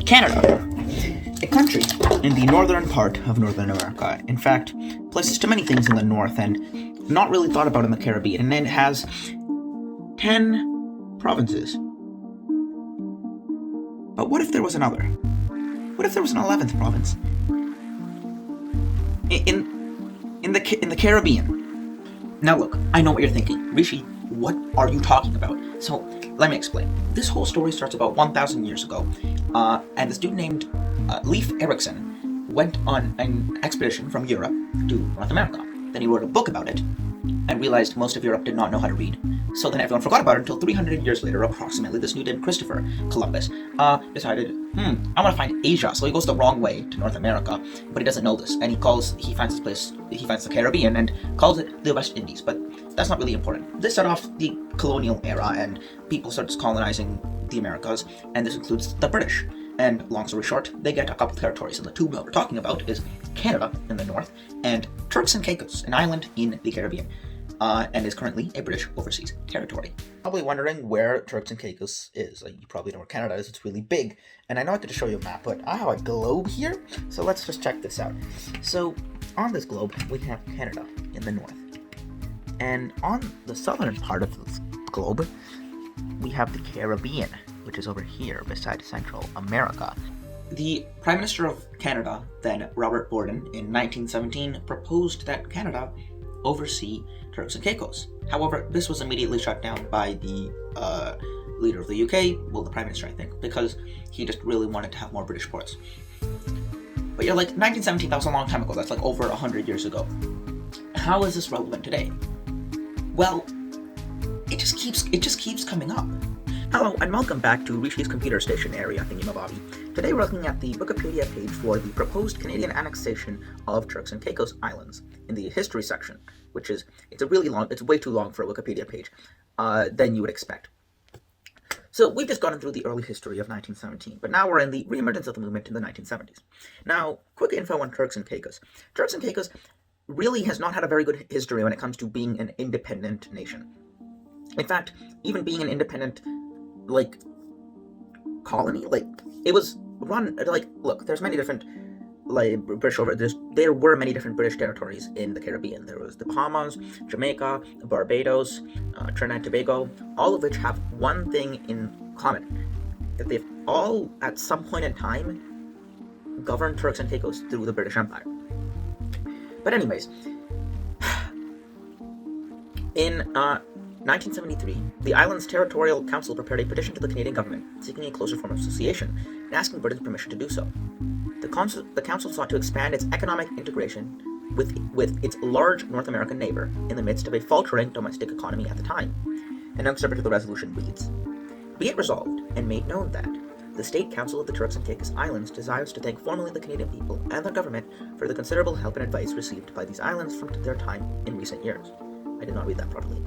Canada, a country in the northern part of Northern America. In fact, places to many things in the north and not really thought about in the Caribbean. And it has 10 provinces. But what if there was another? What if there was an 11th province? In the Caribbean. Now look, I know what you're thinking. Rishi, what are you talking about? So, let me explain. This whole story starts about 1,000 years ago, and this dude named Leif Erikson went on an expedition from Europe to North America. Then he wrote a book about it, and realized most of Europe did not know how to read. So then everyone forgot about it until 300 years later, approximately, this new dude, Christopher Columbus, decided, I want to find Asia. So he goes the wrong way to North America, but he doesn't know this, and he finds the Caribbean and calls it the West Indies, but that's not really important. This set off the colonial era, and people started colonizing the Americas, and this includes the British. And long story short, they get a couple territories, and the two that we're talking about is Canada in the north and Turks and Caicos, an island in the Caribbean, and is currently a British overseas territory. Probably wondering where Turks and Caicos is. You probably know where Canada is. It's really big, and I know I could show you a map, but I have a globe here, so let's just check this out. So on this globe, we have Canada in the north, and on the southern part of the globe, we have the Caribbean, which is over here beside Central America. The Prime Minister of Canada, then Robert Borden, in 1917 proposed that Canada oversee Turks and Caicos. However, this was immediately shut down by the leader of the UK, well, the Prime Minister, I think, because he just really wanted to have more British ports. But you're like, 1917, that was a long time ago. That's like over 100 years ago. How is this relevant today? Well, it just keeps coming up. Hello, and welcome back to Rishi's computer station area thingy-mabobby. Today we're looking at the Wikipedia page for the proposed Canadian annexation of Turks and Caicos Islands in the history section, which is, it's way too long for a Wikipedia page than you would expect. So we've just gone through the early history of 1917, but now we're in the reemergence of the movement in the 1970s. Now, quick info on Turks and Caicos. Turks and Caicos really has not had a very good history when it comes to being an independent nation. In fact, even being an independent colony, it was run, look, there's many different, there were many different British territories in the Caribbean. There was the Bahamas, Jamaica, Barbados, Trinidad and Tobago, all of which have one thing in common, that they've all, at some point in time, governed Turks and Caicos through the British Empire. But anyways, in 1973, the island's territorial council prepared a petition to the Canadian government seeking a closer form of association and asking Britain's permission to do so. The council sought to expand its economic integration with its large North American neighbor in the midst of a faltering domestic economy at the time. An excerpt of the resolution reads, "Be it resolved and made known that the State Council of the Turks and Caicos Islands desires to thank formally the Canadian people and their government for the considerable help and advice received by these islands from their time in recent years." I did not read that properly.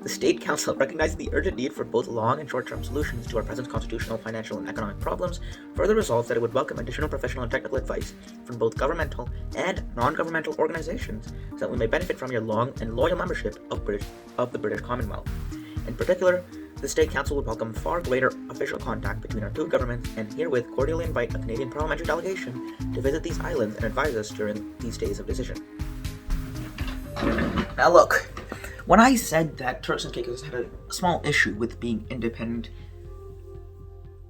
The State Council recognizes the urgent need for both long and short-term solutions to our present constitutional, financial, and economic problems, further resolves that it would welcome additional professional and technical advice from both governmental and non-governmental organizations so that we may benefit from your long and loyal membership of the British Commonwealth. In particular, the State Council would welcome far greater official contact between our two governments and herewith cordially invite a Canadian parliamentary delegation to visit these islands and advise us during these days of decision. Now look, when I said that Turks and Caicos had a small issue with being independent,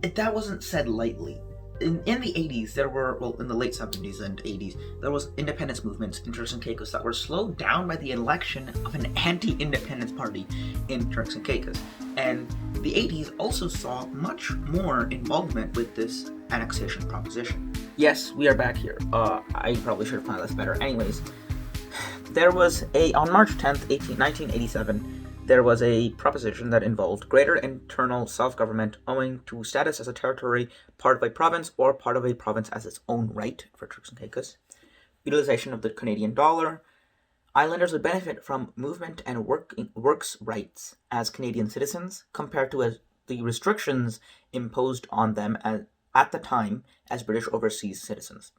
that wasn't said lightly. In the 80s, in the late 70s and 80s, there was independence movements in Turks and Caicos that were slowed down by the election of an anti-independence party in Turks and Caicos. And the 80s also saw much more involvement with this annexation proposition. Yes, we are back here. I probably should have planned this better. Anyways, on March 10th, 1987, there was a proposition that involved greater internal self-government owing to status as a territory, part of a province, or part of a province as its own right for Turks and Caicos, utilization of the Canadian dollar. Islanders would benefit from movement and works rights as Canadian citizens compared to the restrictions imposed on them at the time as British overseas citizens.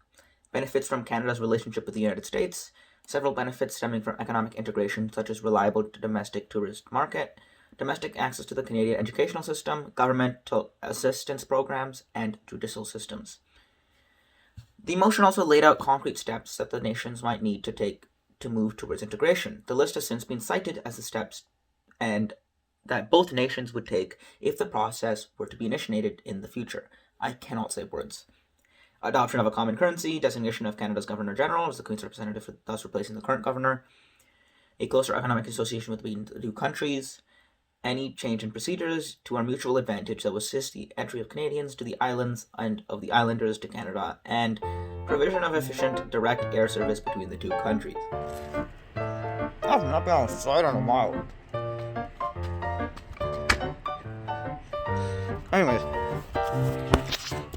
Benefits from Canada's relationship with the United States. Several benefits stemming from economic integration, such as reliable domestic tourist market, domestic access to the Canadian educational system, governmental assistance programs, and judicial systems. The motion also laid out concrete steps that the nations might need to take to move towards integration. The list has since been cited as the steps and that both nations would take if the process were to be initiated in the future. I cannot say words. Adoption of a common currency, designation of Canada's Governor-General as the Queen's representative, thus replacing the current governor, a closer economic association between the two countries, any change in procedures to our mutual advantage that will assist the entry of Canadians to the islands and of the islanders to Canada, and provision of efficient direct air service between the two countries. I've not been outside in a while. Anyways,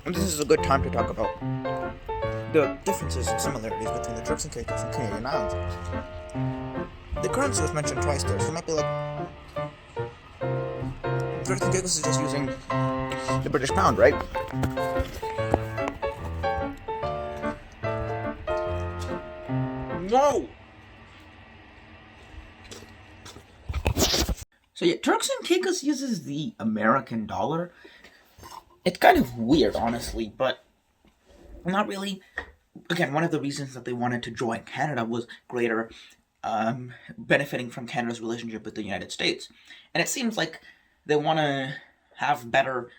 this is a good time to talk about the differences and similarities between the Turks and Caicos and Canadian islands. The currency was mentioned twice there, so you might be like, Turks and Caicos is just using the British pound, right? No! So yeah, Turks and Caicos uses the American dollar. It's kind of weird, honestly, but not really. Again, one of the reasons that they wanted to join Canada was greater benefiting from Canada's relationship with the United States. And it seems like they want to have better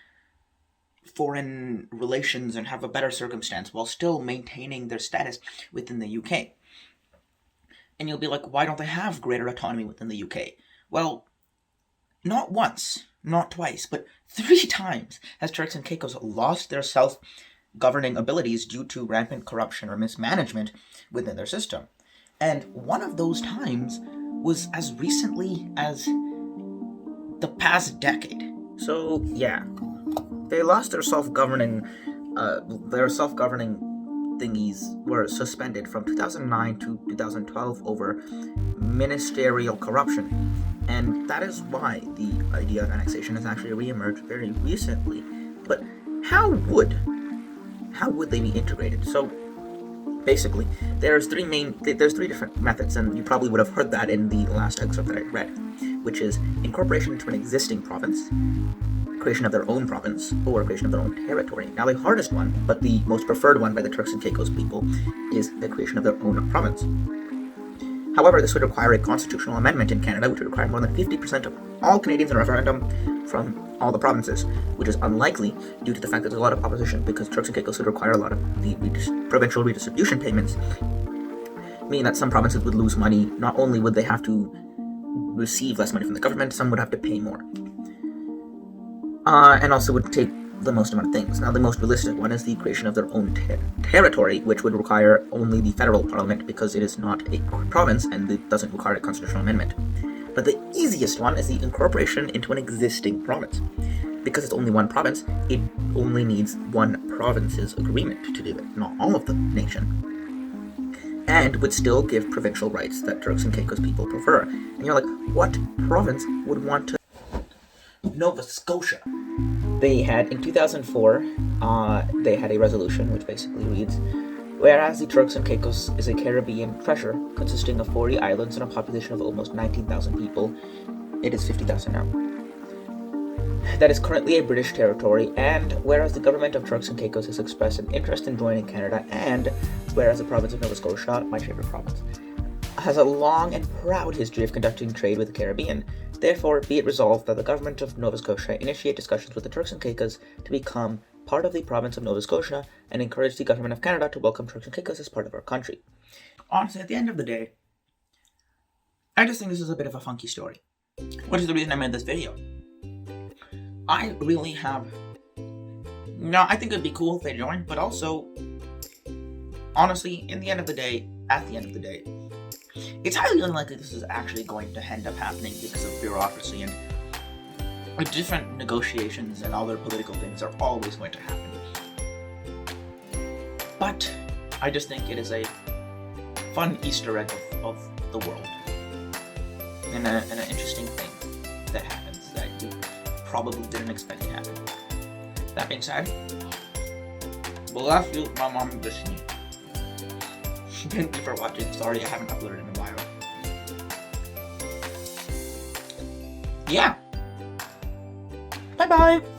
foreign relations and have a better circumstance while still maintaining their status within the UK. And you'll be like, why don't they have greater autonomy within the UK? Well, not once, not twice, but 3 times has Turks and Caicos lost their self-governing abilities due to rampant corruption or mismanagement within their system. And one of those times was as recently as the past decade. So, yeah, they lost their self-governing thingies were suspended from 2009 to 2012 over ministerial corruption. And that is why the idea of annexation has actually re-emerged very recently. But how would they be integrated? So basically, there's three different methods, and you probably would have heard that in the last excerpt that I read, which is incorporation into an existing province, creation of their own province, or creation of their own territory. Now, the hardest one, but the most preferred one by the Turks and Caicos people, is the creation of their own province. However, this would require a constitutional amendment in Canada, which would require more than 50% of all Canadians in a referendum from all the provinces, which is unlikely due to the fact that there's a lot of opposition, because Turks and Caicos would require a lot of the provincial redistribution payments, meaning that some provinces would lose money. Not only would they have to receive less money from the government, some would have to pay more. And also would take the most amount of things. Now, the most realistic one is the creation of their own territory, which would require only the federal parliament because it is not a province and it doesn't require a constitutional amendment. But the easiest one is the incorporation into an existing province. Because it's only one province, it only needs one province's agreement to do it, not all of the nation. And would still give provincial rights that Turks and Caicos people prefer. And you're like, what province would want to? Nova Scotia. They had, in 2004, they had a resolution which basically reads, whereas the Turks and Caicos is a Caribbean treasure consisting of 40 islands and a population of almost 19,000 people, it is 50,000 now, that is currently a British territory, and whereas the government of Turks and Caicos has expressed an interest in joining Canada, and whereas the province of Nova Scotia, my favorite province, has a long and proud history of conducting trade with the Caribbean, therefore be it resolved that the government of Nova Scotia initiate discussions with the Turks and Caicos to become part of the province of Nova Scotia and encourage the government of Canada to welcome Turks and Caicos as part of our country. Honestly, at the end of the day, I just think this is a bit of a funky story, which is the reason I made this video. I think it'd be cool if they joined, but also, honestly, at the end of the day, it's highly unlikely this is actually going to end up happening because of bureaucracy and different negotiations and other political things are always going to happen. But I just think it is a fun Easter egg of the world. And an interesting thing that happens that you probably didn't expect to happen. That being said, bless you, my mom and Disney. Thank you for watching. Sorry I haven't uploaded in a while. Yeah. Bye bye!